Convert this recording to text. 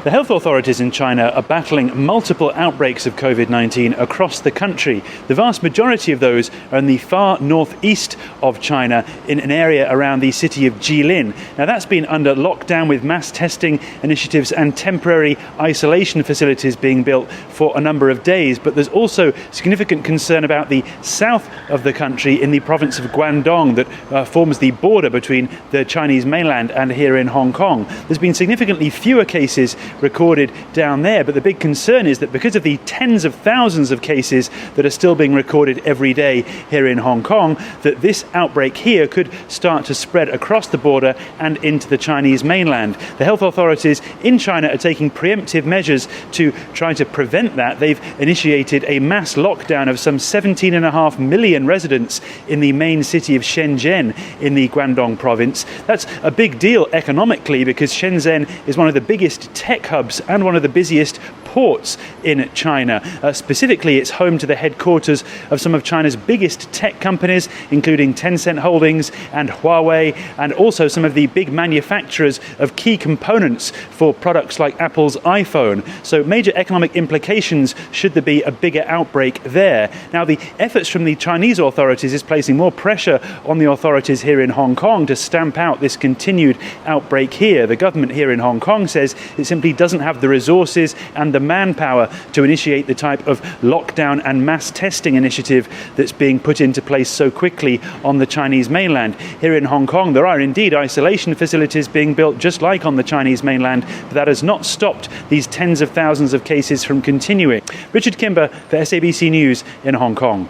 The health authorities in China are battling multiple outbreaks of COVID-19 across the country. The vast majority of those are in the far northeast of China, in an area around the city of Jilin. Now that's been under lockdown with mass testing initiatives and temporary isolation facilities being built for a number of days. But there's also significant concern about the south of the country in the province of Guangdong that forms the border between the Chinese mainland and here in Hong Kong. There's been significantly fewer cases recorded down there, but the big concern is that because of the tens of thousands of cases that are still being recorded every day here in Hong Kong, that this outbreak here could start to spread across the border and into the Chinese mainland. The health authorities in China are taking preemptive measures to try to prevent that. They've initiated a mass lockdown of some 17.5 million residents in the main city of Shenzhen in the Guangdong province. That's a big deal economically because Shenzhen is one of the biggest tech hubs and one of the busiest ports in China. Specifically, it's home to the headquarters of some of China's biggest tech companies, including Tencent Holdings and Huawei, and also some of the big manufacturers of key components for products like Apple's iPhone. So major economic implications should there be a bigger outbreak there. Now, the efforts from the Chinese authorities is placing more pressure on the authorities here in Hong Kong to stamp out this continued outbreak here. The government here in Hong Kong says it simply doesn't have the resources and the manpower to initiate the type of lockdown and mass testing initiative that's being put into place so quickly on the Chinese mainland. Here in Hong Kong, there are indeed isolation facilities being built just like on the Chinese mainland, but that has not stopped these tens of thousands of cases from continuing. Richard Kimber for SABC News in Hong Kong.